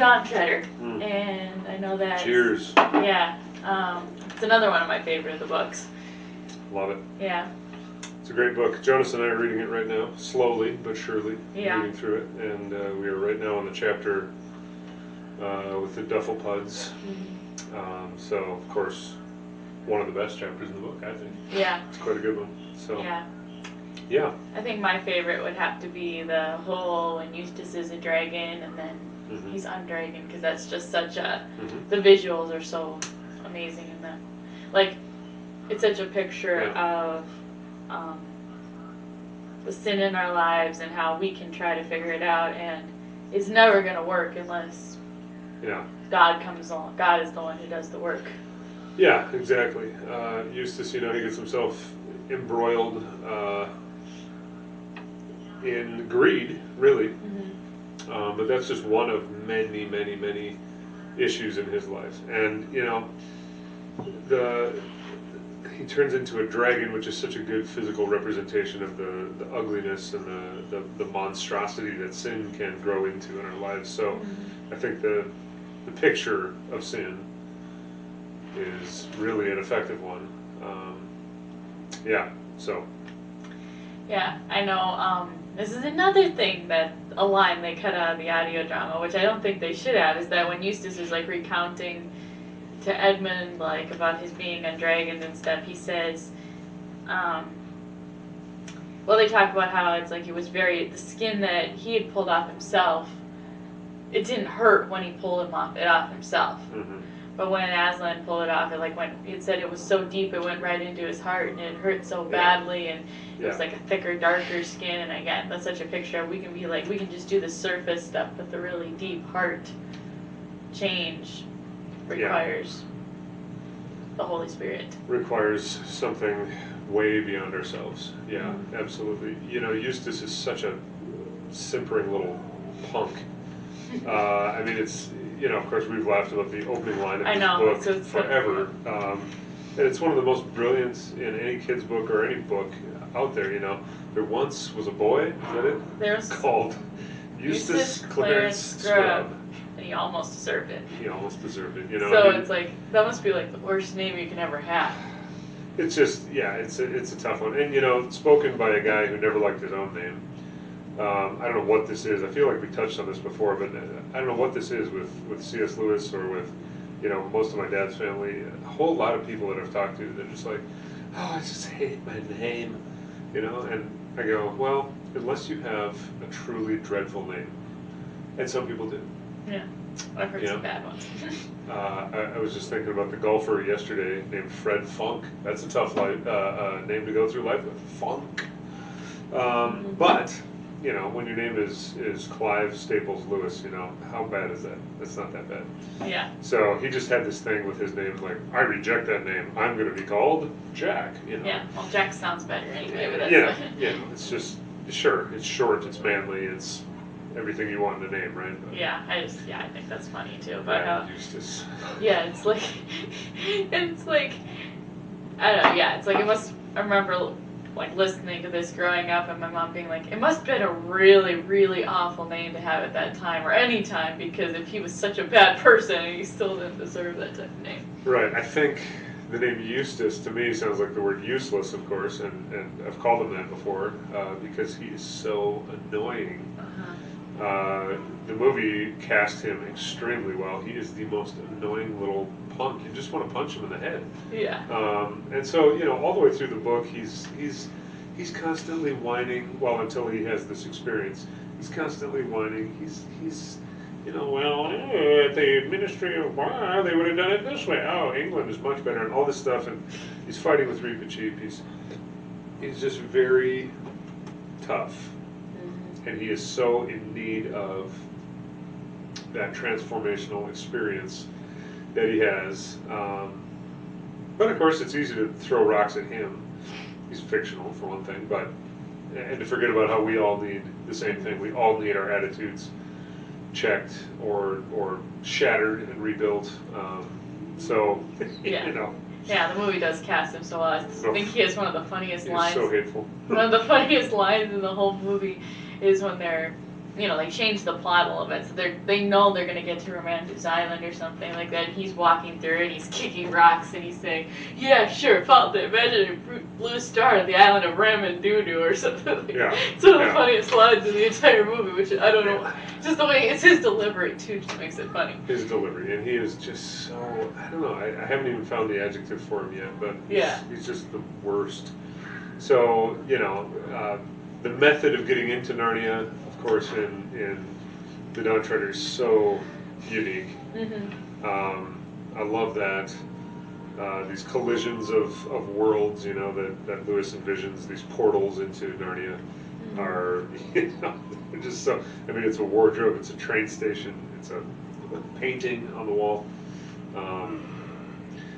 Dawn Treader, and I know that. Cheers. Yeah, it's another one of my favorite of the books. Love it. Yeah. It's a great book. Jonas and I are reading it right now, slowly but surely, reading through it, and we are right now on the chapter with the duffel puds. So, of course, one of the best chapters in the book, I think. Yeah. It's quite a good one. So. Yeah. Yeah. I think my favorite would have to be the whole when Eustace is a dragon and then he's undragon, because that's just such a. The visuals are so amazing in them. Like, it's such a picture of the sin in our lives and how we can try to figure it out, and it's never going to work unless God comes along. God is the one who does the work. Yeah, exactly. Eustace, he gets himself embroiled in greed, really. But that's just one of many, many, many issues in his life. And, he turns into a dragon, which is such a good physical representation of the ugliness and the monstrosity that sin can grow into in our lives. So I think the picture of sin is really an effective one. Yeah, I know. This is another thing a line they cut out of the audio drama, which I don't think they should have, is that when Eustace is like recounting to Edmund about his being a dragon and stuff, he says, they talk about how it's like it was the skin that he had pulled off himself, it didn't hurt when he pulled it off himself. But when Aslan pulled it off, it said it was so deep, it went right into his heart, and it hurt so badly, and it was like a thicker, darker skin. And again, that's such a picture of we can just do the surface stuff, but the really deep heart change requires the Holy Spirit. Requires something way beyond ourselves. Yeah, absolutely. Eustace is such a simpering little punk. I mean, it's, of course, we've laughed about the opening line of this book forever. And it's one of the most brilliant in any kid's book or any book out there, There once was a boy, is that it? There's called Eustace Clarence Scrub. And he almost deserved it. He almost deserved it, So it's like, that must be like the worst name you can ever have. It's just, it's a tough one. And, spoken by a guy who never liked his own name. I don't know what this is. I feel like we touched on this before, but I don't know what this is with C.S. Lewis or with, most of my dad's family. A whole lot of people that I've talked to, they're just like, oh, I just hate my name, And I go, well, unless you have a truly dreadful name, and some people do. Yeah, I've heard some bad ones. I was just thinking about the golfer yesterday named Fred Funk. That's a tough name to go through life with, Funk. But when your name is Clive Staples Lewis, how bad is that? That's not that bad. Yeah. So he just had this thing with his name, like, I reject that name. I'm going to be called Jack. Yeah. Well, Jack sounds better anyway. But that's it's just it's short, it's manly, it's everything you want in a name, right? But, I think that's funny too. But Eustace. Yeah, it's like I don't know. Yeah, it's like I remember listening to this growing up, and my mom being like, it must have been a really, really awful name to have at that time or any time, because if he was such a bad person, he still didn't deserve that type of name. Right. I think the name Eustace to me sounds like the word useless, of course, and I've called him that before because he is so annoying. The movie cast him extremely well. He is the most annoying little punk. You just want to punch him in the head. Yeah. And so, all the way through the book, he's constantly whining. Well, until he has this experience, he's constantly whining. He's at the Ministry of they would have done it this way. Oh, England is much better, and all this stuff. And he's fighting with Reepicheep. He's just very tough. And he is so in need of that transformational experience that he has. But of course, it's easy to throw rocks at him. He's fictional, for one thing, and to forget about how we all need the same thing. We all need our attitudes checked or shattered and rebuilt. Yeah, the movie does cast him so well. I think he has one of the funniest lines. He's so hateful. One of the funniest lines in the whole movie is when they're you know, they changed the plot a little bit, so they know they're gonna get to Romantis Island or something like that. And he's walking through and he's kicking rocks and he's saying, "Yeah, sure, found the imaginary blue star on the island of Ram and Doo or something." Like, Yeah. it's one of the funniest lines in the entire movie, which I don't know, just the way it's his delivery too, just makes it funny. His delivery, and he is just so, I don't know, I haven't even found the adjective for him yet, but he's just the worst. So, you know, the method of getting into Narnia, of course, in the Dawn Treader is so unique. I love that. These collisions of worlds, you know, that Lewis envisions, these portals into Narnia are, you know, they're just so, I mean, it's a wardrobe, it's a train station, it's a painting on the wall.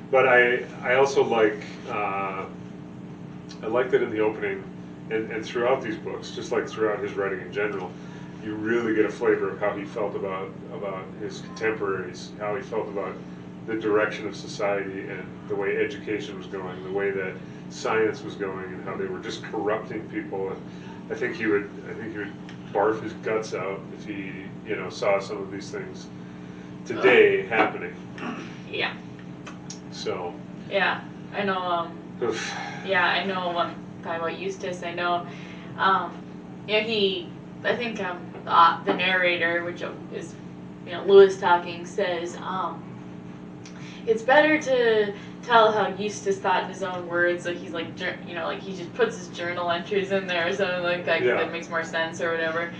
But I also like, I like that in the opening and throughout these books, just like throughout his writing in general, you really get a flavor of how he felt about his contemporaries, how he felt about the direction of society and the way education was going, the way that science was going, and how they were just corrupting people. And I think he would barf his guts out if he, you know, saw some of these things today happening. Yeah. So. Yeah, I know. Yeah, I know. Talking about Eustace, I know. Yeah, I think the narrator, which is, you know, Lewis talking, says it's better to tell how Eustace thought in his own words. Like he's like, you know, like he just puts his journal entries in there or something like that. That makes more sense or whatever.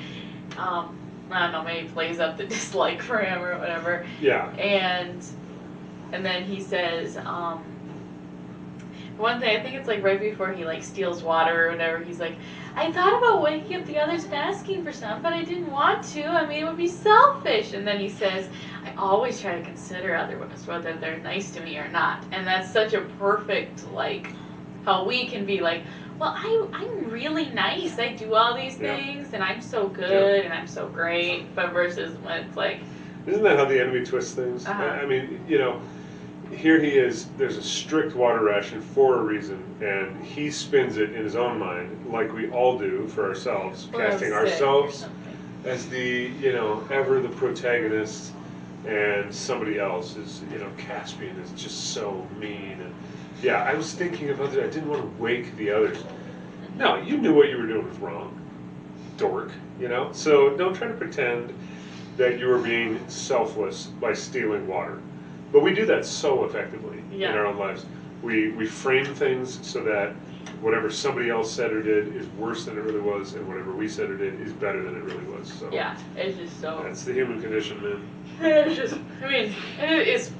I don't know, maybe plays up the dislike for him or whatever. Yeah. And then he says, one thing, I think it's like right before he like steals water or whatever, he's like, I thought about waking up the others and asking for some, but I didn't want to. I mean, it would be selfish. And then he says, I always try to consider others, whether they're nice to me or not. And that's such a perfect, like, how we can be like, well, I'm really nice. I do all these things, and I'm so good, and I'm so great. But versus when it's like... Isn't that how the enemy twists things? I mean, you know, here he is, there's a strict water ration for a reason, and he spins it in his own mind, like we all do for ourselves, casting ourselves as the, you know, ever the protagonist, and somebody else is, you know, Caspian is just so mean. And yeah, I was thinking of others, I didn't want to wake the others. No, you knew what you were doing was wrong, dork, you know? So don't try to pretend that you were being selfless by stealing water. But we do that so effectively in our own lives. We frame things so that whatever somebody else said or did is worse than it really was, and whatever we said or did is better than it really was. So yeah, it's just so... That's the human condition, man. It's just, I mean, and it is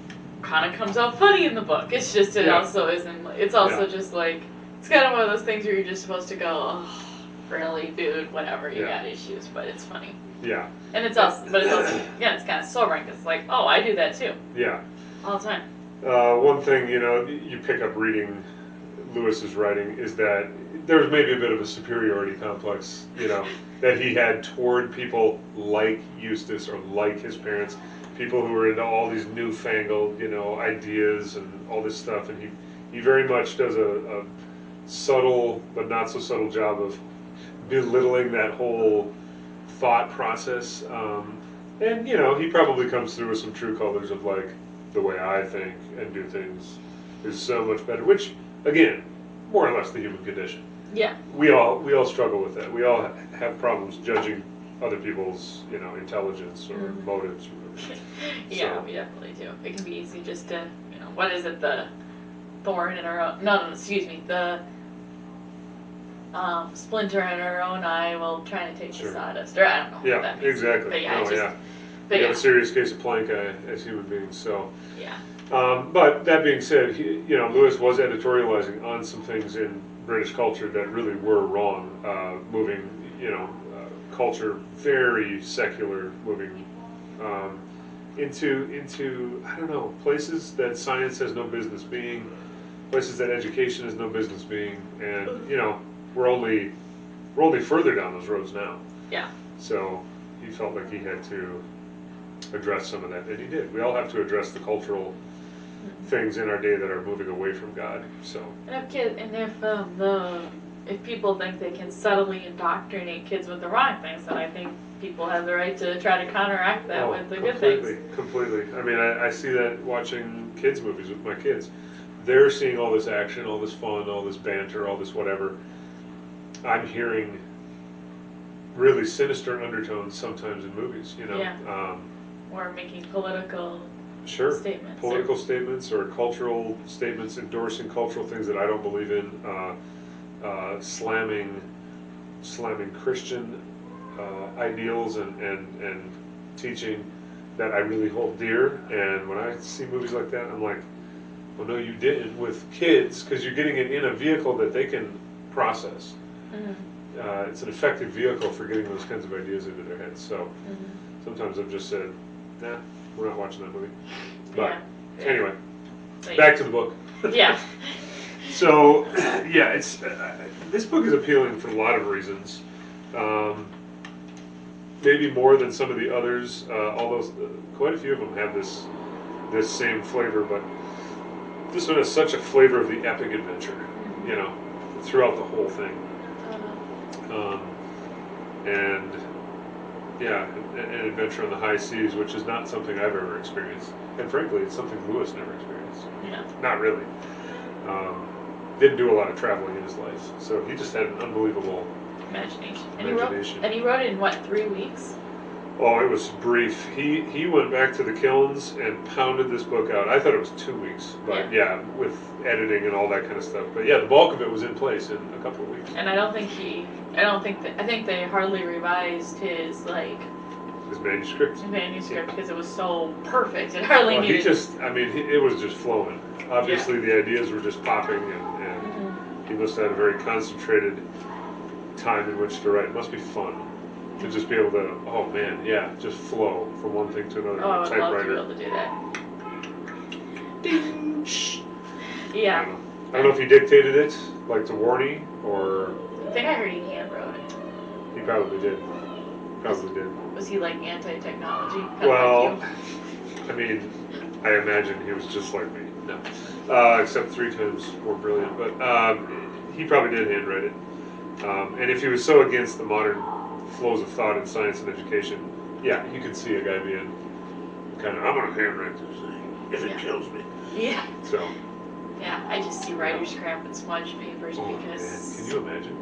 kind of comes out funny in the book. It's just, it also isn't, it's also just like, it's kind of one of those things where you're just supposed to go, oh, really, dude, whatever, you got issues, but it's funny. Yeah. And it's also, but it's also, it's kind of sobering, because it's like, oh, I do that too. Yeah. All the time. One thing, you know, you pick up reading Lewis's writing is that there's maybe a bit of a superiority complex, you know, that he had toward people like Eustace or like his parents, people who were into all these newfangled, you know, ideas and all this stuff, and he very much does a subtle but not so subtle job of belittling that whole thought process. And, you know, he probably comes through with some true colors of like, the way I think and do things is so much better, which, again, more or less the human condition. Yeah. We all struggle with that. We all have problems judging other people's, you know, intelligence or motives or whatever. Yeah, we definitely do. It can be easy just to, you know, what is it, the thorn in our own, no, excuse me, the splinter in our own eye while trying to take the sawdust, or I don't know what that means. Exactly. But yeah, we have a serious case of plank eye as human beings, so. Yeah. But that being said, you know, Lewis was editorializing on some things in British culture that really were wrong, moving, you know, culture very secular, moving into I don't know, places that science has no business being, places that education has no business being, and you know, we're only further down those roads now. Yeah. So he felt like he had to address some of that, and he did. We all have to address the cultural things in our day that are moving away from God. So. And if people think they can subtly indoctrinate kids with the wrong things, then I think people have the right to try to counteract that with the good things. Completely. I mean, I see that watching kids movies with my kids. They're seeing all this action, all this fun, all this banter, all this whatever. I'm hearing really sinister undertones sometimes in movies, you know. Yeah. Or making political statements. Political statements or cultural statements, endorsing cultural things that I don't believe in, slamming Christian ideals and teaching that I really hold dear. And when I see movies like that, I'm like, well, no, you didn't with kids, because you're getting it in a vehicle that they can process. Mm-hmm. It's an effective vehicle for getting those kinds of ideas into their heads. So sometimes I've just said, nah, we're not watching that movie. But anyway, back to the book. Yeah. So, yeah, it's this book is appealing for a lot of reasons. Maybe more than some of the others, although quite a few of them have this same flavor, but this one has such a flavor of the epic adventure, you know, throughout the whole thing. And yeah, an adventure on the high seas, which is not something I've ever experienced. And frankly, it's something Lewis never experienced. Yeah. Not really. Didn't do a lot of traveling in his life, so he just had an unbelievable imagination. And he wrote it in what, 3 weeks? Oh, it was brief. He went back to the kilns and pounded this book out. I thought it was 2 weeks, but yeah, with editing and all that kind of stuff. But yeah, the bulk of it was in place in a couple of weeks. And I think they hardly revised his manuscript because it was so perfect. It hardly needed. It was just flowing. Obviously, the ideas were just popping, and he must have had a very concentrated time in which to write. It must be fun to just be able to, just flow from one thing to another. Oh, I would love to be able to do that. Ding. Yeah. I don't know if he dictated it, like to Warney, or... I think I heard he handwrote it. He probably did. Was he like anti-technology? Well, I mean, I imagine he was just like me. No. Except 3 times more brilliant. But he probably did handwrite it. And if he was so against the modern flows of thought in science and education, yeah, you could see a guy being kind of, I'm going to handwrite this thing if it kills me. Yeah. So. Yeah, I just see writers cramping smudge papers because... Man. Can you imagine?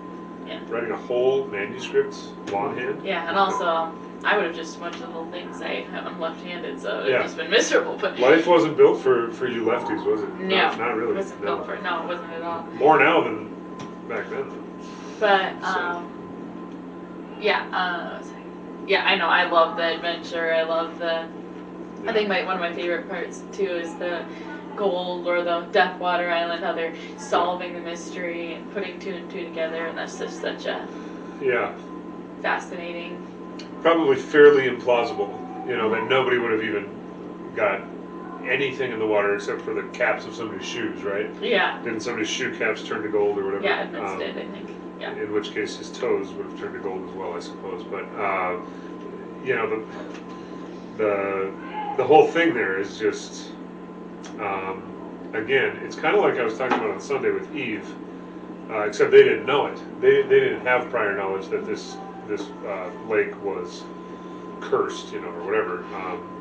Yeah. Writing a whole manuscript longhand? Yeah, and also, I would have just smudged the little things. I'm left-handed, so it's just been miserable. But life wasn't built for you lefties, was it? No. Not really. It wasn't built for it. No, it wasn't at all. More now than back then. But, I know. I love the adventure. I love the... I think one of my favorite parts, too, is the gold or the Deathwater Island, how they're solving the mystery and putting 2 and 2 together, and that's just such a fascinating... Probably fairly implausible, that nobody would have even got anything in the water except for the caps of somebody's shoes, right? Yeah. Didn't somebody's shoe caps turn to gold or whatever? Yeah, Edmonds did, I think. Yeah. In which case his toes would have turned to gold as well, I suppose. But, the whole thing there is just, again, it's kind of like I was talking about on Sunday with Eve, except they didn't know it. They didn't have prior knowledge that this lake was cursed, or whatever.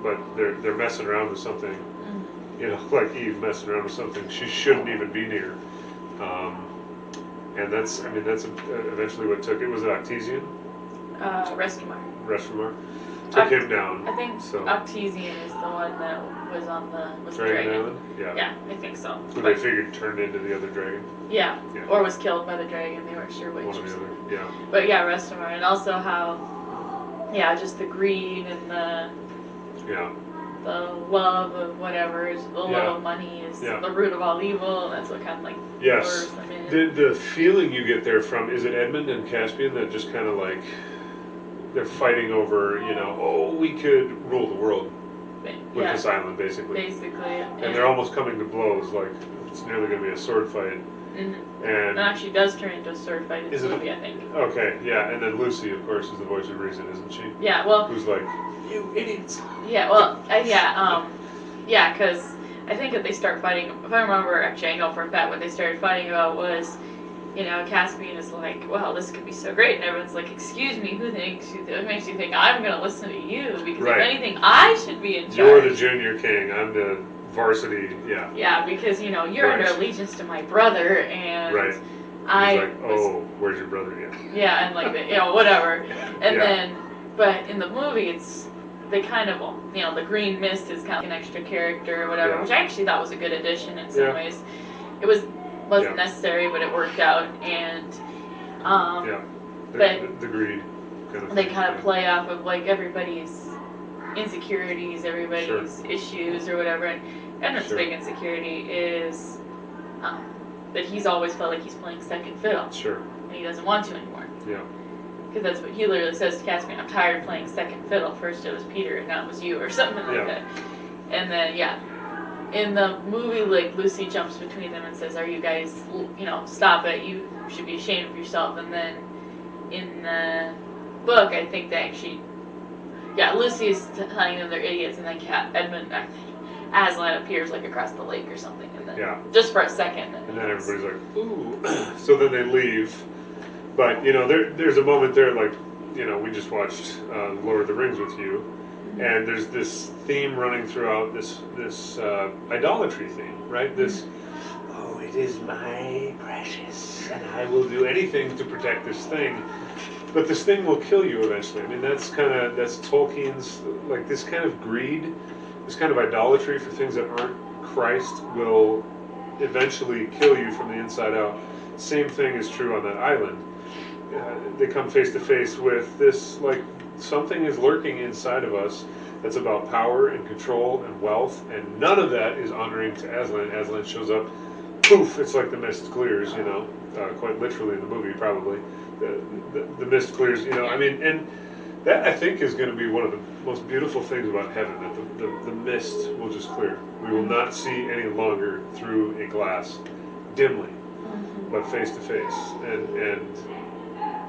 But they're messing around with something, like Eve messing around with something she shouldn't even be near. And that's eventually what took it. Was it Octesian? Restamar. Took him down. I think Octesian is the one that was Dragon Island? Yeah, I think so. Who they figured turned into the other dragon? Yeah. Or was killed by the dragon, they weren't sure which. One or the other, yeah. But yeah, Restamar, and also how, just the greed and the love of whatever, is the love of money is the root of all evil, and that's what kind of lures them in. The feeling you get there from, is it Edmund and Caspian that just kind of they're fighting over, we could rule the world with this island, basically. And they're almost coming to blows, it's nearly going to be a sword fight. Mm-hmm. And it actually does turn into a sword fight in this movie, I think. Okay, yeah, and then Lucy, of course, is the voice of reason, isn't she? Yeah, well... Who's like, you idiots. Yeah, well, because I think that they start fighting, if I remember, actually I know for a fact what they started fighting about was, Caspian is like, well, this could be so great, and everyone's like, excuse me, who makes you think I'm going to listen to you? Because if anything, I should be in charge. You're the junior king, I'm the varsity, yeah. Yeah, because, you're under allegiance to my brother, and he's like, where's your brother? Yeah, and like, whatever. And then, but in the movie, they kind of, the Green Mist is kind of like an extra character or whatever, which I actually thought was a good addition in some ways. It wasn't necessary, but it worked out, and the greed kind of they kind of play off of like everybody's insecurities, everybody's issues or whatever, and Edmund's big insecurity is that he's always felt like he's playing second fiddle, and he doesn't want to anymore. Because that's what he literally says to Caspian, I'm tired of playing second fiddle. First it was Peter, and now it was you, or something like that. And then, in the movie, like, Lucy jumps between them and says, are you guys, stop it, you should be ashamed of yourself. And then in the book, I think they actually, Lucy is telling them they're idiots, and then Aslan appears, like, across the lake or something, and then, just for a second. And then everybody's like, ooh. So then they leave. But, there's a moment there, like, we just watched Lord of the Rings with you, and there's this theme running throughout, this idolatry theme, right? This, it is my precious, and I will do anything to protect this thing. But this thing will kill you eventually. I mean, that's Tolkien's, like, this kind of greed, this kind of idolatry for things that aren't Christ will eventually kill you from the inside out. Same thing is true on that island. They come face to face with this, like, something is lurking inside of us that's about power and control and wealth, and none of that is honoring to Aslan. Aslan shows up, poof, it's like the mist clears, quite literally in the movie, probably. The mist clears, I mean, and that, I think, is going to be one of the most beautiful things about heaven, that the mist will just clear. We will not see any longer through a glass, dimly, but face to face, and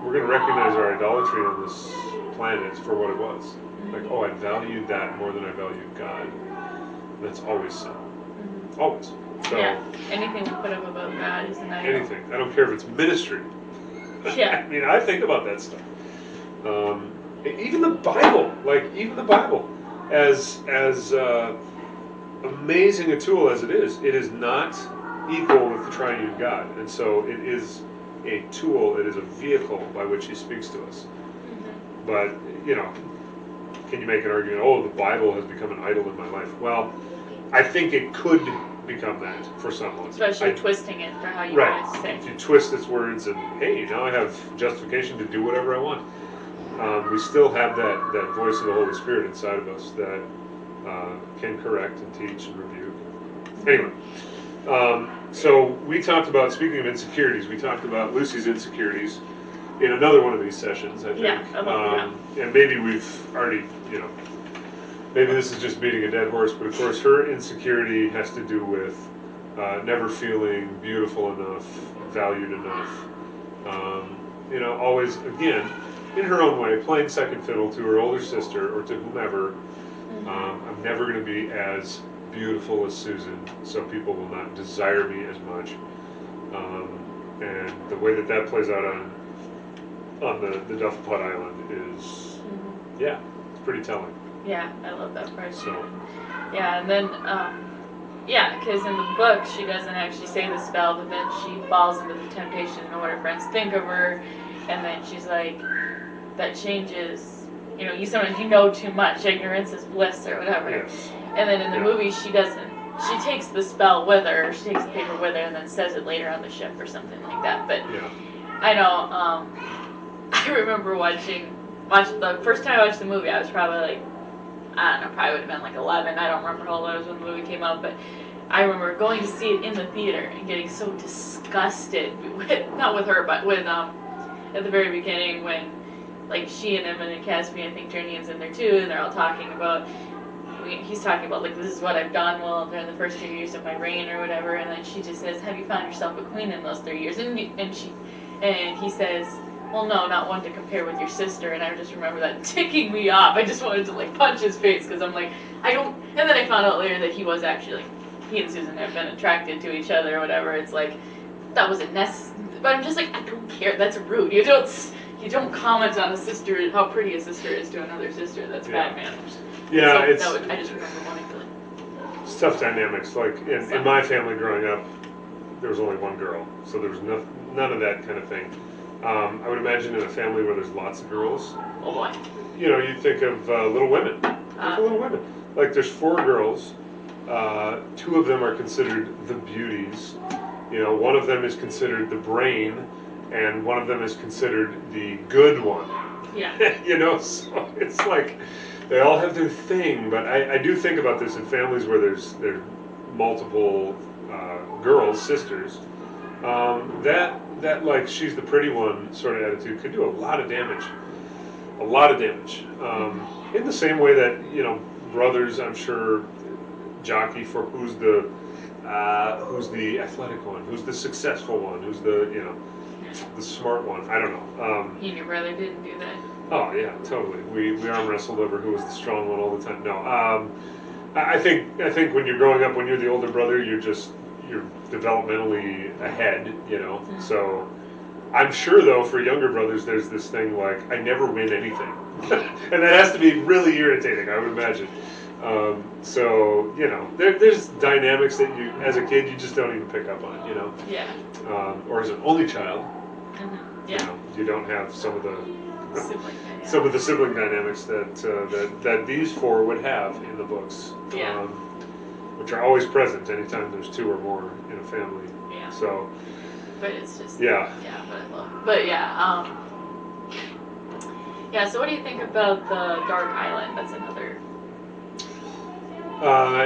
we're going to recognize our idolatry on this planet for what it was. Like, I valued that more than I valued God. That's always so. Always. So, anything we put up about God is an idol. Anything. I don't care if it's ministry. I mean, I think about that stuff. Even the Bible, as amazing a tool as it is not equal with the triune God. And so it is a tool, it is a vehicle by which he speaks to us. But, can you make an argument, the Bible has become an idol in my life? Well, I think it could become that for someone. Especially twisting it for how you want it to say. If you twist its words and, hey, now I have justification to do whatever I want. We still have that voice of the Holy Spirit inside of us that can correct and teach and rebuke. Anyway, so we talked about, speaking of insecurities, we talked about Lucy's insecurities in another one of these sessions, I think. Yeah, and maybe we've already, maybe this is just beating a dead horse, but of course her insecurity has to do with never feeling beautiful enough, valued enough. Always, again, in her own way, playing second fiddle to her older sister or to whomever. I'm never going to be as beautiful as Susan, so people will not desire me as much. And the way that plays out on the Dufflepot Island is, it's pretty telling. Yeah, I love that part. So. Yeah, and then, because in the book she doesn't actually say the spell, but then she falls into the temptation of what her friends think of her, and then she's like, that changes, you sometimes know too much, ignorance is bliss or whatever. Yes. And then in the movie she doesn't. She takes the spell with her, she takes the paper with her, and then says it later on the ship or something like that. But I know, I remember watching the first time I watched the movie, I was probably like, I don't know, probably would have been like 11. I don't remember how old I was when the movie came out, but I remember going to see it in the theater and getting so disgusted with, not with her, but with, at the very beginning when, like, she and Edmund and Caspian, I think Journey's in there too, and they're all talking about, he's talking about, like, this is what I've done well during the first 2 years of my reign or whatever, and then she just says, have you found yourself a queen in those 3 years? And he says, well, no, not one to compare with your sister. And I just remember that ticking me off. I just wanted to, like, punch his face because I'm like, I don't. And then I found out later that he was actually, like, he and Susan have been attracted to each other or whatever. It's like, that wasn't necessary. But I'm just like, I don't care. That's rude. You don't comment on a sister, how pretty a sister is to another sister. That's bad manners. Yeah, so I just remember wanting to, like, it's tough dynamics. Like in my family growing up, there was only one girl, so there was none of that kind of thing. I would imagine in a family where there's lots of girls, oh boy. you know, you'd think of Little Women. Little Women. Like there's 4 girls. 2 of them are considered the beauties. You know, one of them is considered the brain, and one of them is considered the good one. Yeah. You know, so it's like they all have their thing. But I do think about this in families where there's multiple girls, sisters. That like she's the pretty one sort of attitude could do a lot of damage. A lot of damage. In the same way that, you know, brothers, I'm sure, jockey for who's the athletic one, who's the successful one, who's the, you know, the smart one. I don't know. You and your brother didn't do that? Oh yeah, totally. We arm wrestled over who was the strong one all the time. No, I think when you're growing up, when you're the older brother, you're developmentally ahead, you know. Mm-hmm. So I'm sure though for younger brothers, there's this thing like I never win anything, and that has to be really irritating, I would imagine. So you know, there's dynamics that you, as a kid, you just don't even pick up on, you know. Yeah. Or as an only child, yeah. You know, you don't have some of the sibling dynamics that these 4 would have in the books. Yeah. Which are always present anytime there's 2 or more in a family. Yeah. So. But it's just. Yeah. Yeah, but I love. But yeah. Yeah. So what do you think about the Dark Island? That's another.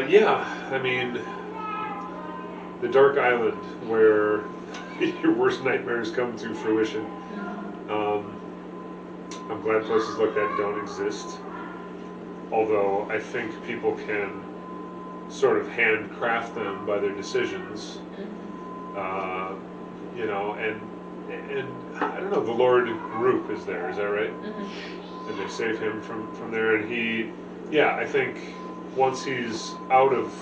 Yeah. I mean, the Dark Island where your worst nightmares come to fruition. I'm glad places like that don't exist. Although I think people can sort of handcraft them by their decisions. You know, and I don't know, the Lord Roop is there, is that right? And they save him from there, and he, yeah, I think once he's out of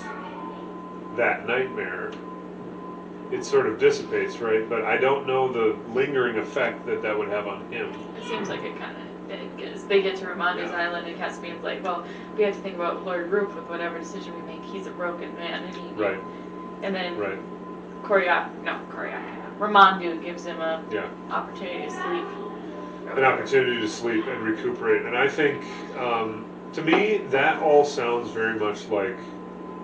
that nightmare, it sort of dissipates, right? But I don't know the lingering effect that would have on him. It seems like it kind of, they get to Ramondi's Island, and Caspian's like, well, we have to think about Lord Roop with whatever decision we make. He's a broken man, and he, right. And then Ramondu gives him a opportunity to sleep. An opportunity to sleep and recuperate. And I think, to me, that all sounds very much like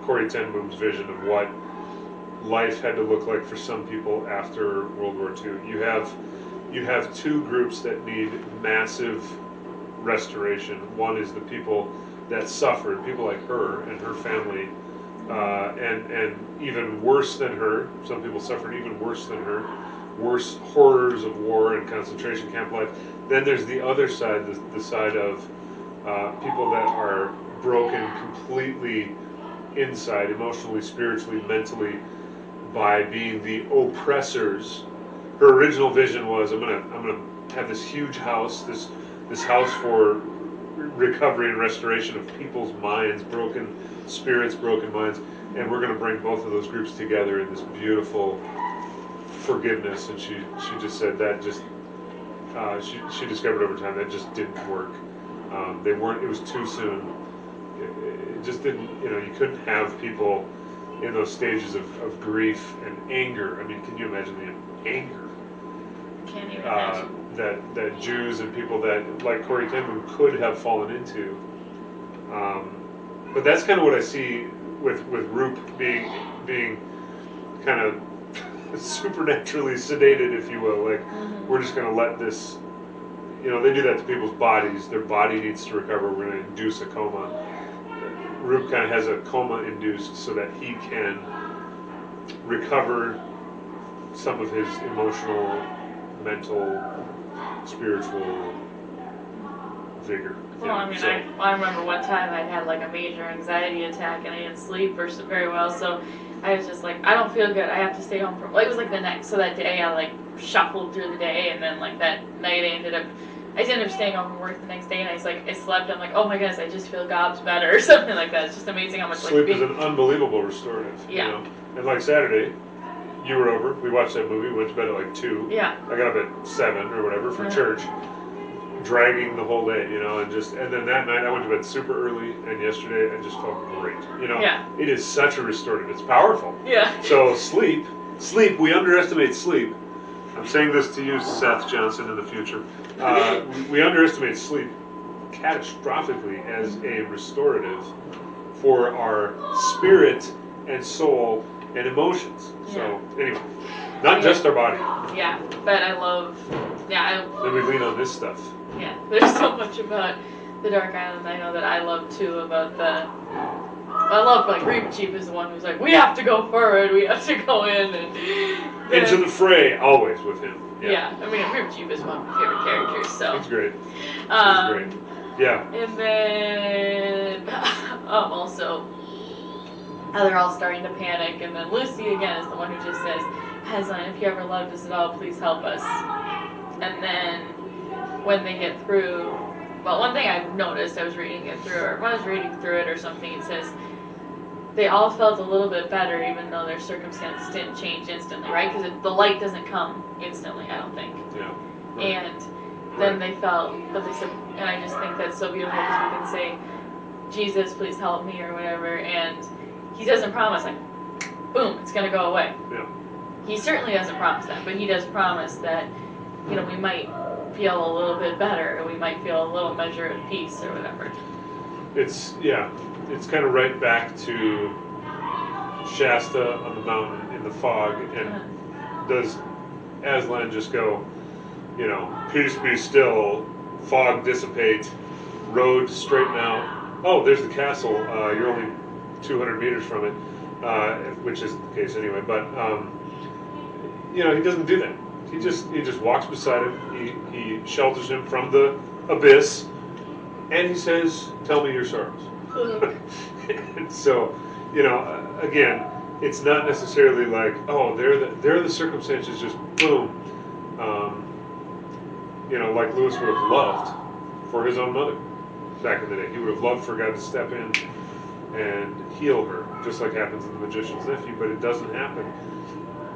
Corrie ten Boom's vision of what life had to look like for some people after World War II. You have 2 groups that need massive restoration. One is the people that suffered, people like her and her family, and even worse than her. Some people suffered even worse than her, worse horrors of war and concentration camp life. Then there's the other side, the side of people that are broken completely inside, emotionally, spiritually, mentally, by being the oppressors. Her original vision was, I'm gonna have this huge house, this house for recovery and restoration of people's minds, broken spirits, broken minds, and we're gonna bring both of those groups together in this beautiful forgiveness. And she just said that just she discovered over time that just didn't work. It was too soon. It just didn't, you know, you couldn't have people in those stages of grief and anger. I mean, can you imagine the anger? Can't even imagine. That Jews and people that, like Corrie ten Boom, could have fallen into. But that's kind of what I see with Roop being kind of supernaturally sedated, if you will. Like, we're just going to let this, you know, they do that to people's bodies. Their body needs to recover. We're going to induce a coma. Roop kind of has a coma induced so that he can recover some of his emotional, mental, spiritual vigor. Well, I mean, I remember one time I had like a major anxiety attack and I didn't sleep very well, so I was just like, I don't feel good. I have to stay home it was like the next, so that day I like shuffled through the day, and then like that night I ended up I just ended up staying home from work the next day, and I slept. I'm like, oh my goodness, I just feel gobs better or something like that. It's just amazing how much sleep is an unbelievable restorative. Yeah. You know? And like Saturday, you were over. We watched that movie. Went to bed at like 2. Yeah. I got up at 7 or whatever for church, dragging the whole day. You know, and then that night I went to bed super early, and yesterday I just felt great. You know, it is such a restorative. It's powerful. Yeah. So sleep. We underestimate sleep. I'm saying this to you, Seth Johnson, in the future. We underestimate sleep catastrophically as a restorative for our spirit and soul and emotions. So anyway, not just our body. Yeah, but I love. Then we lean on this stuff. Yeah, there's so much about the Dark Island I know that I love too. About I love like Reap-Jeep is the one who's like, we have to go forward, we have to go in and into the fray, always with him. Yeah, I mean Reap-Jeep is one of my favorite characters. So he's great. He's great. Yeah. And then also how they're all starting to panic, and then Lucy again is the one who just says, Aslan, if you ever loved us at all, please help us. And then when they get through, well, one thing I've noticed, I was reading it through, or when I was reading through it or something, it says they all felt a little bit better even though their circumstances didn't change instantly, right? Because the light doesn't come instantly, I don't think. Yeah. Right. And then they felt, but they said, and I just think that's so beautiful because we can say, Jesus, please help me, or whatever, and he doesn't promise, like, boom, it's going to go away. Yeah. He certainly doesn't promise that, but he does promise that, you know, we might feel a little bit better, or we might feel a little measure of peace, or whatever. It's kind of right back to Shasta on the mountain in the fog, and does Aslan just go, you know, peace be still, fog dissipate, road straighten out, oh, there's the castle, you're only 200 meters from it, which is the case anyway, but, you know, he doesn't do that. He just walks beside him, he shelters him from the abyss, and he says, tell me your sorrows. And so, you know, again, it's not necessarily like, oh, they're the circumstances, just boom. You know, like Lewis would have loved for his own mother back in the day. He would have loved for God to step in and heal her, just like happens in The Magician's Nephew, but it doesn't happen.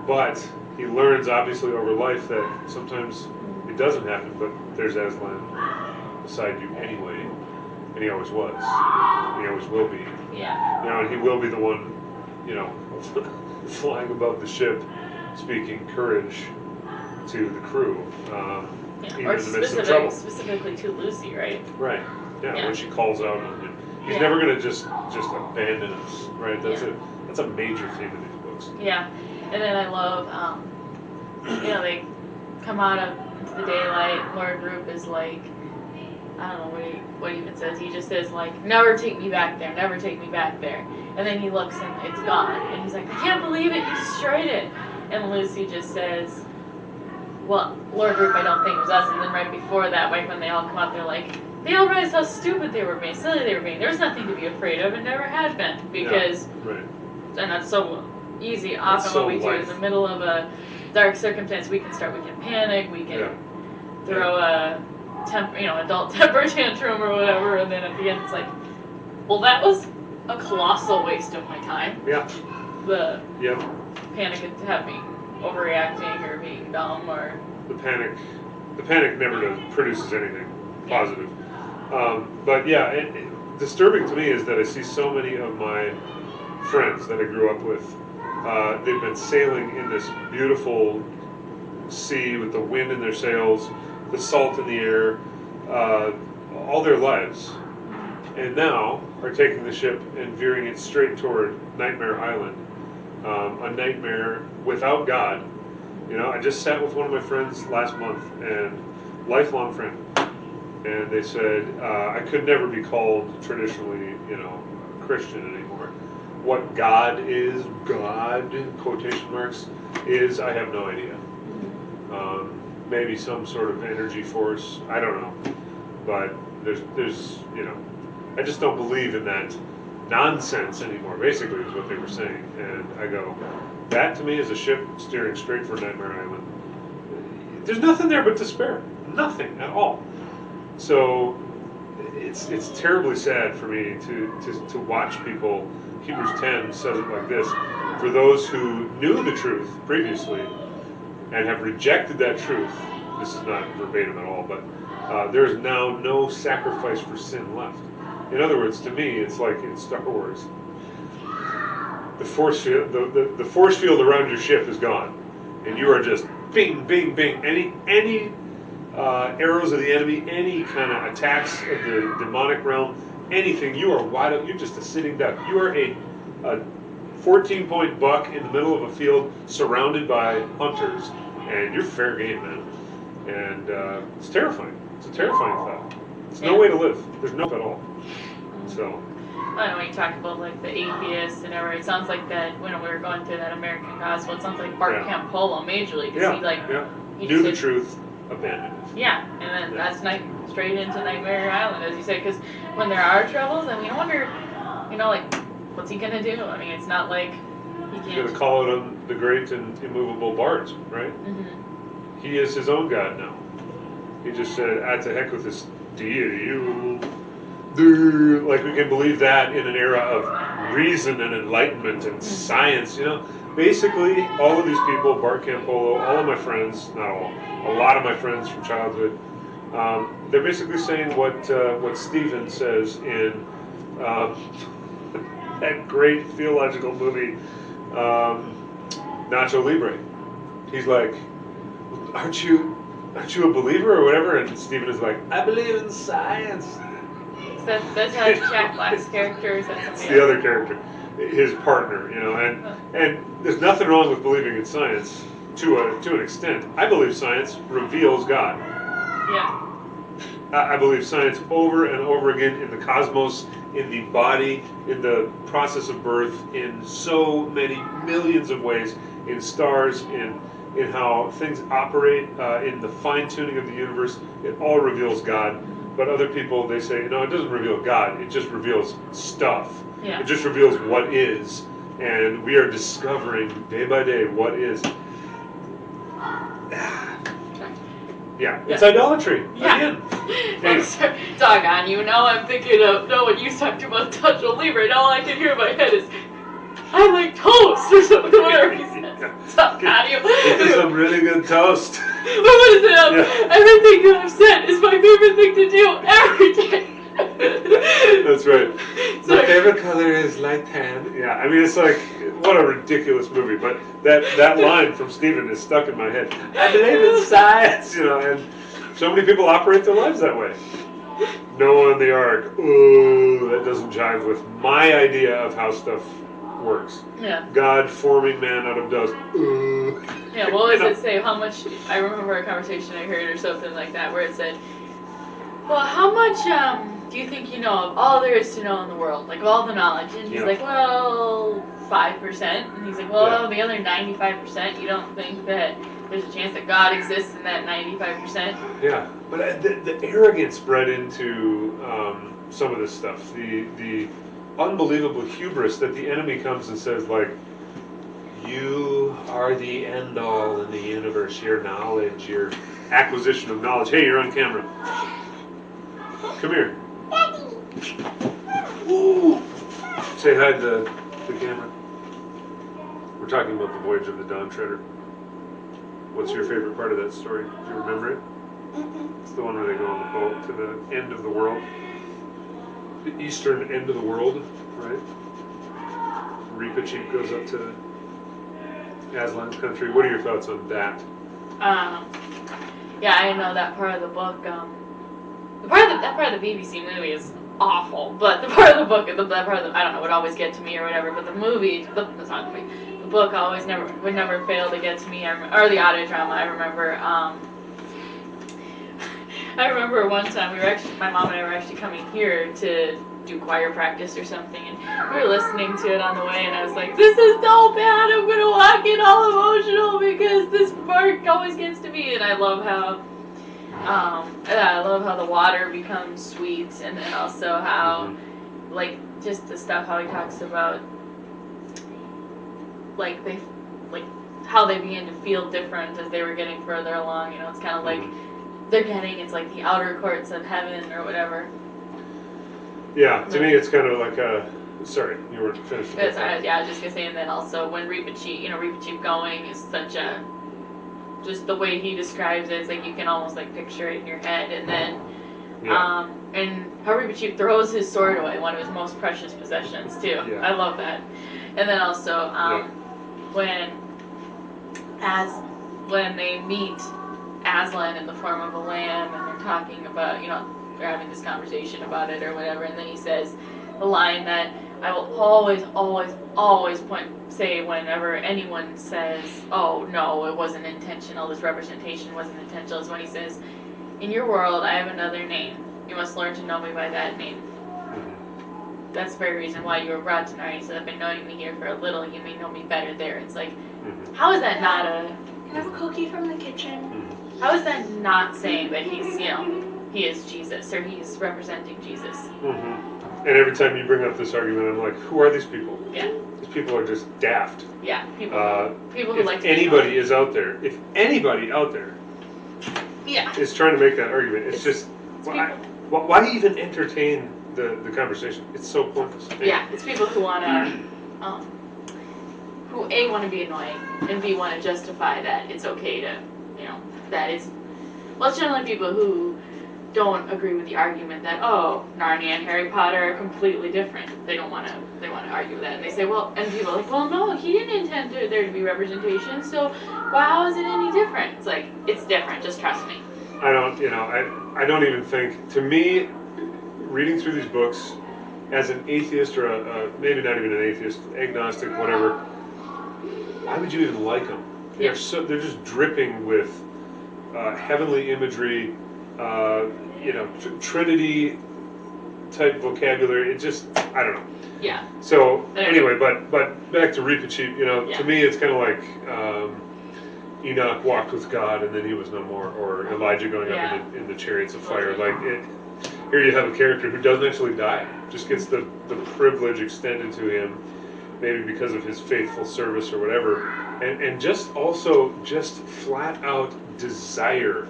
But he learns, obviously, over life that sometimes it doesn't happen, but there's Aslan beside you anyway, and he always was. And he always will be. Yeah. You know, and he will be the one, you know, flying above the ship, speaking courage to the crew, even or in the midst of trouble. Specifically to Lucy, right? Right. Yeah. When she calls out on him, he's never going to just abandon us, right? That's a major theme in these books. Yeah, and then I love, you know, they come out into the daylight. Lord Roop is like, I don't know what he even says. He just says like, never take me back there, never take me back there. And then he looks and it's gone, and he's like, I can't believe it, you destroyed it. And Lucy just says, well, Lord Roop, I don't think it was us. And then right before that, like when they all come out, they're like, they all realized how stupid they were being, silly they were being. There's nothing to be afraid of, and never had been, because, and that's so easy. Often so what we do in the middle of a dark circumstance, we can panic, we can throw a adult temper tantrum or whatever, and then at the end it's like, well, that was a colossal waste of my time. Yeah. The panic at having overreacting or being dumb, or the panic never produces anything positive. But yeah, disturbing to me is that I see so many of my friends that I grew up with. They've been sailing in this beautiful sea with the wind in their sails, the salt in the air, all their lives, and now are taking the ship and veering it straight toward Nightmare Island, a nightmare without God. You know, I just sat with one of my friends last month, and lifelong friend, and they said, I could never be called traditionally, you know, Christian anymore. What God is, God, quotation marks, is, I have no idea. Maybe some sort of energy force, I don't know. But there's, you know, I just don't believe in that nonsense anymore, basically, is what they were saying. And I go, that to me is a ship steering straight for Nightmare Island. There's nothing there but despair. Nothing at all. So it's terribly sad for me to watch people. Hebrews 10 says it like this: for those who knew the truth previously and have rejected that truth, this is not verbatim at all, but there is now no sacrifice for sin left. In other words, to me, it's like in Star Wars. The force field, the force field around your ship is gone, and you are just bing, bing, bing. Any arrows of the enemy, any kind of attacks of the demonic realm, anything, you are wide open. You're just a sitting duck. You are a 14-point buck in the middle of a field surrounded by hunters, and you're fair game, man. And it's terrifying. It's a terrifying thought. There's no way to live. There's no hope at all. So. I don't know, when you talk about like the atheists and everything, it sounds like that when we were going through that American Gospel, it sounds like Bart Campolo majorly, because he knew the truth, abandoned it. Yeah, and then that's straight into Nightmare Island, as you say, because when there are troubles, I mean, I wonder, like, what's he gonna do? I mean, it's not like he can't. He's gonna call it the great and immovable Bart, right? Mm-hmm. He is his own God now. He just said, to heck with this deity. Like we can believe that in an era of reason and enlightenment and science, Basically, all of these people, Bart Campolo, all of my friends, not all, a lot of my friends from childhood, they're basically saying what Stephen says in that great theological movie, Nacho Libre. He's like, aren't you a believer or whatever? And Stephen is like, I believe in science. That's how Jack Black's character is. It's the other character, his partner, and there's nothing wrong with believing in science to an extent. I believe science reveals God. Yeah. I believe science over and over again in the cosmos, in the body, in the process of birth, in so many millions of ways, in stars, in how things operate, in the fine-tuning of the universe. It all reveals God. But other people, they say, no, it doesn't reveal God. It just reveals stuff. Yeah. It just reveals what is. And we are discovering day by day what is. Yeah, it's idolatry. Yeah. Doggone you. Now I'm thinking of, when you talked about Nacho Libre, and all I can hear in my head is, I like toast, or something, whatever he said. Doggone you. This is some really good toast. But what is it? Everything that I've said is my favorite thing to do every day. That's right. My favorite color is light tan. Yeah, I mean, it's like, what a ridiculous movie. But that line from Stephen is stuck in my head. I believe in science, and so many people operate their lives that way. Noah and the Ark. Ooh, that doesn't jive with my idea of how stuff works. Yeah. God forming man out of dust. Ooh. Yeah, what does it say? How much? I remember a conversation I heard or something like that where it said, well, how much do you think you know of all there is to know in the world? Like, of all the knowledge? And he's like, well, 5%. And he's like, well, the other 95%, you don't think that there's a chance that God exists in that 95%? Yeah, but the arrogance bred into some of this stuff. The unbelievable hubris that the enemy comes and says, like, you are the end-all in the universe, your knowledge, your acquisition of knowledge. Hey, you're on camera. Come here. Ooh. Say hi to the camera. We're talking about the Voyage of the Dawn Treader. What's your favorite part of that story? Do you remember it? It's the one where they go on the boat to the end of the world. The eastern end of the world, right? Reepicheep goes up to Aslan's country. What are your thoughts on that? Yeah, I know that part of the book. That part of the BBC movie is awful, but the part of the book, that part of the, I don't know, would always get to me or whatever. But the movie, the book always would never fail to get to me. Or the audio drama. I remember. I remember one time my mom and I were actually coming here to do choir practice or something, and we were listening to it on the way, and I was like, this is so bad, I'm gonna walk in all emotional because this part always gets to me. And I love how the water becomes sweet, and then also how like just the stuff how he talks about like how they began to feel different as they were getting further along. It's kind of like they're getting. It's like the outer courts of heaven or whatever. Yeah, to me it's kind of like a... Sorry, you were finished. I was just gonna say, and then also when Reepicheep going is such a... Just the way he describes it, it's like you can almost like picture it in your head, and then... Yeah. And how Reepicheep throws his sword away, one of his most precious possessions too. Yeah. I love that. And then also when they meet Aslan in the form of a lamb, and they're talking about, they're having this conversation about it or whatever, and then he says the line that I will always, always, always say whenever anyone says, oh no, it wasn't intentional, this representation wasn't intentional, is when he says, in your world, I have another name. You must learn to know me by that name. Mm-hmm. That's the very reason why you were brought to Narnia, so that by knowing me here for a little, you may know me better there. It's like, how is that not a... Can I have a cookie from the kitchen? Mm-hmm. How is that not saying that he's, he is Jesus, or he's representing Jesus? Mm-hmm. And every time you bring up this argument, I'm like, who are these people? Yeah. These people are just daft. Yeah, people who like to... If anybody is out there, if anybody out there is trying to make that argument, it's just... Why even entertain the conversation? It's so pointless. Yeah, it's people who want to... who A, want to be annoying, and B, want to justify that it's okay to, that is... Well, it's generally people who don't agree with the argument that, oh, Narnia and Harry Potter are completely different. They want to argue with that. And they say, well, and people are like, well, no, he didn't intend there to be representation, so how is it any different? It's like, it's different, just trust me. I don't even think, to me, reading through these books, as an atheist, or maybe not even an atheist, agnostic, whatever, why would you even like them? They're they're just dripping with heavenly imagery, Trinity type vocabulary. It just, I don't know. Yeah. So anyway, but back to Reepicheep, to me it's kind of like Enoch walked with God and then he was no more, or Elijah going up in the chariots of fire. Here you have a character who doesn't actually die, just gets the privilege extended to him, maybe because of his faithful service or whatever, and just flat out desire.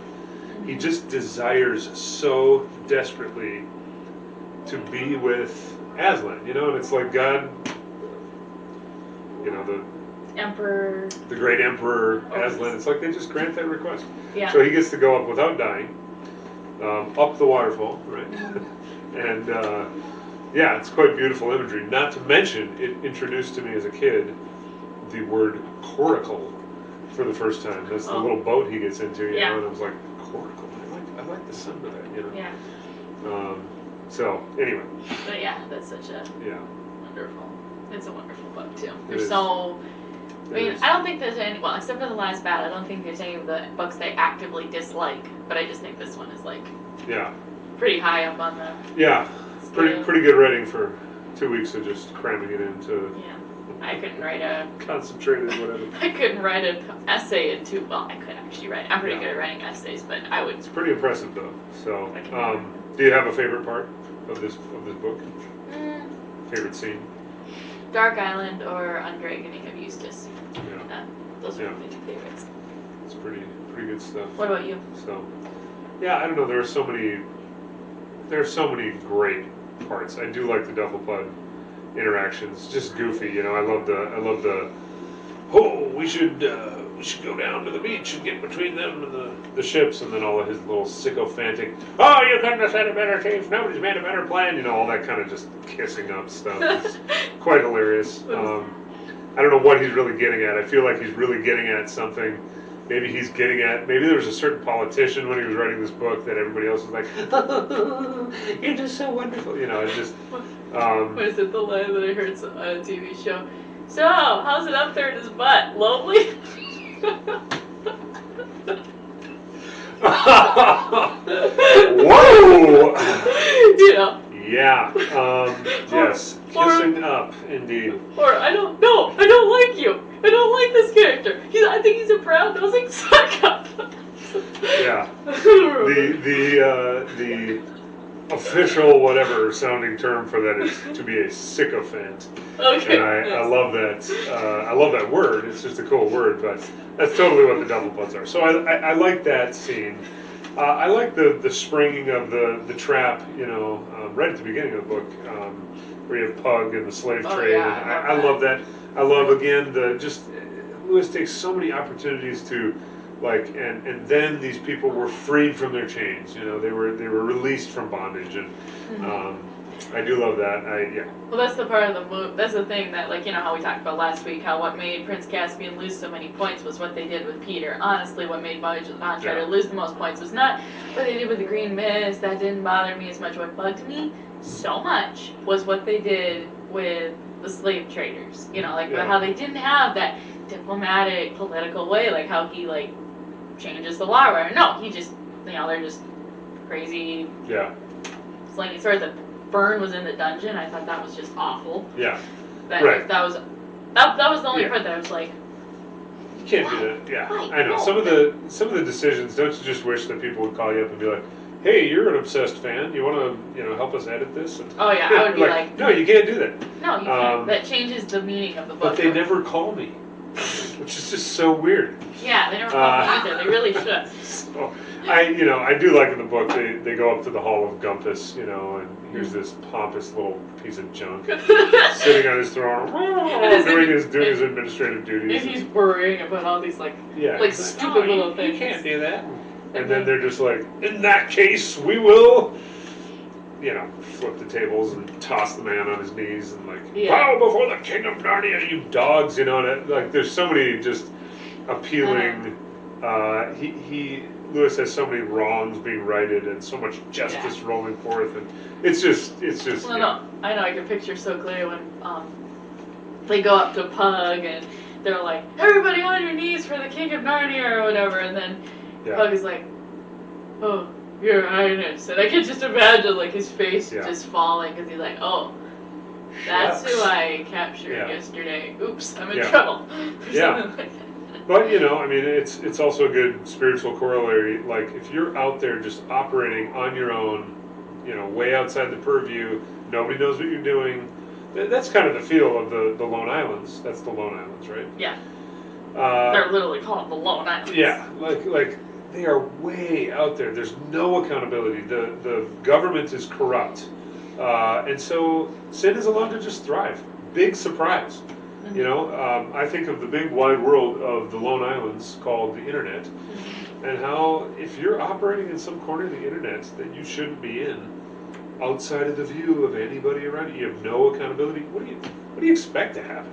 He just desires so desperately to be with Aslan, and it's like God, the Emperor, the great Emperor Aslan. It's like they just grant that request. Yeah. So he gets to go up without dying, up the waterfall, right? And it's quite beautiful imagery. Not to mention, it introduced to me as a kid the word coracle for the first time. That's the little boat he gets into, and I was like, coracle. I like the sound of that, Yeah. So anyway. But that's such a wonderful. It's a wonderful book too. I don't think there's any, well, except for the last battle, I don't think there's any of the books they actively dislike, but I just think this one is pretty high up on the scale. Pretty good writing for 2 weeks of just cramming it into I couldn't write a concentrated whatever. I couldn't write an essay in two. Well, I could actually write. I'm pretty good at writing essays, but I would. It's pretty impressive though. So, do you have a favorite part of this book? Favorite scene? Dark Island or Undragoning of Eustace. Yeah. Those are my two favorites. It's pretty good stuff. What about you? So, I don't know. There are so many great parts. I do like the Dufflepud interactions, just goofy. I love the we should go down to the beach and get between them and the ships, and then all of his little sycophantic, oh, you couldn't have said a better chief, nobody's made a better plan, all that kind of just kissing up stuff. It's quite hilarious. I don't know what he's really getting at. I feel like he's really getting at something. Maybe there was a certain politician when he was writing this book that everybody else was like, oh, you're just so wonderful. It's just... what is it, the line that I heard on a TV show? So, how's it up there in his butt? Lonely? Whoa! Yeah. Yes. Kissing up, indeed. Or, I don't like you. I don't like this character. I think he's a brown-nosing suck-up. Yeah. The official whatever sounding term for that is to be a sycophant. Okay. And I love that. I love that word. It's just a cool word, but that's totally what the Dufflepuds are. So I like that scene. I like the springing of the trap, you know, right at the beginning of the book, where you have Pug and the slave trade. Yeah, And I love that. I love, again, Lewis takes so many opportunities to, like, and then these people were freed from their chains. You know, they were released from bondage, and I do love that. Well, that's the part of the move. That's the thing that, like, you know how we talked about last week, how what made Prince Caspian lose so many points was what they did with Peter. Honestly, what made Voyage of the Dawn Treader lose the most points was not what they did with the Green Mist. That didn't bother me as much. What bugged me so much was what they did with the slave traders. You know, like how they didn't have that diplomatic, political way, like how he, like, changes the law. Where no, he just, you know, they're just crazy. Yeah. Slinging swords. Byrne was in the dungeon. I thought that was just awful. Yeah. That was the only part that I was like, you can't do that. Yeah, why? I know. No. Some of the decisions. Don't you just wish that people would call you up and be like, "Hey, you're an obsessed fan. You want to, you know, help us edit this?" And, oh yeah, I would be like, "No, you can't do that." No, you can't. That changes the meaning of the book. But they never call me, which is just so weird. Yeah, they never call me either. They really should. So, I do like in the book they go up to the Hall of Gumpus, you know, and here's this pompous little piece of junk sitting on his throne, doing his administrative duties. And he's worrying about all these like stupid little things. You can't do that. And then they're just like, in that case, we will, you know, flip the tables and toss the man on his knees and like, bow before the king of Narnia, you dogs, you know. And like, there's so many just appealing. Lewis has so many wrongs being righted and so much justice rolling forth, and it's just. Well, no, I know. I can picture so clear when they go up to Pug and they're like, "Everybody on your knees for the King of Narnia" or whatever, and then Pug is like, "Oh, Your Highness," and I can just imagine like his face just falling because he's like, "Oh, that's who I captured yesterday. Oops, I'm in trouble." Yeah. But, you know, I mean, it's also a good spiritual corollary. Like, if you're out there just operating on your own, you know, way outside the purview, nobody knows what you're doing. That's kind of the feel of the Lone Islands. That's the Lone Islands, right? Yeah. They're literally called the Lone Islands. Yeah, like they are way out there. There's no accountability. The government is corrupt. And so sin is allowed to just thrive. Big surprise. You know, I think of the big wide world of the Lone Islands called the Internet, and how if you're operating in some corner of the Internet that you shouldn't be in, outside of the view of anybody around you, you have no accountability. What do you expect to happen?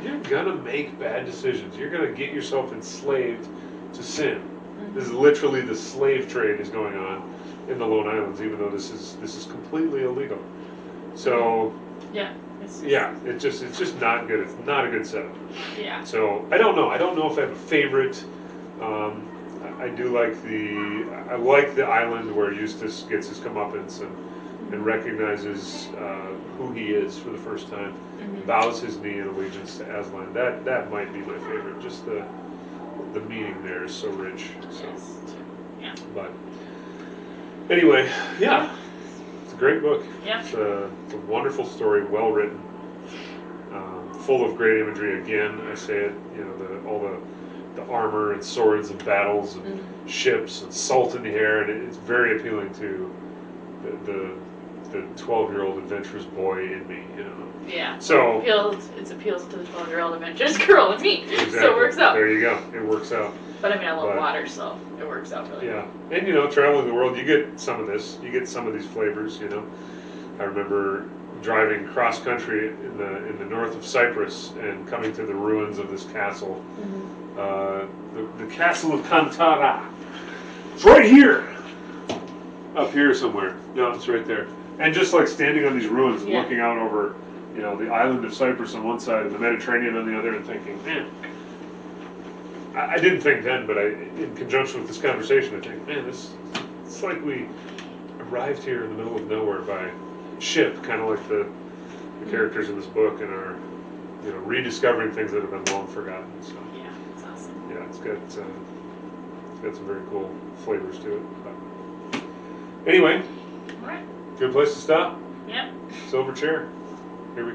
You're gonna make bad decisions. You're gonna get yourself enslaved to sin. This is literally the slave trade is going on in the Lone Islands, even though this is completely illegal. So it's just not good. It's not a good setup. Yeah. So I don't know. I don't know if I have a favorite. I do like the island where Eustace gets his comeuppance and recognizes who he is for the first time, bows his knee in allegiance to Aslan. That might be my favorite. Just the meaning there is so rich. So, yeah. But anyway, yeah. It's a great book. Yeah. It's a wonderful story, well written, full of great imagery. Again, I say it. You know, all the armor and swords and battles and ships and salt in the air, and it's very appealing to the 12-year-old adventurous boy in me. You know. Yeah. So it appeals to the 12-year-old adventurous girl in me. Exactly. So it works out. There you go. It works out. But I mean, I love water, so it works out really well. Yeah, and you know, traveling the world, you get some of this. You get some of these flavors. You know, I remember driving cross country in the north of Cyprus and coming to the ruins of this castle, the castle of Kantara. It's right here, up here somewhere. No, it's right there. And just like standing on these ruins and looking out over, you know, the island of Cyprus on one side and the Mediterranean on the other, and thinking, man. I didn't think then, but in conjunction with this conversation, I think, man, it's like we arrived here in the middle of nowhere by ship, kind of like the characters in this book, and are, you know, rediscovering things that have been long forgotten. So yeah, it's awesome. Yeah, it's got some very cool flavors to it. But anyway, all right, good place to stop. Yep. Silver chair.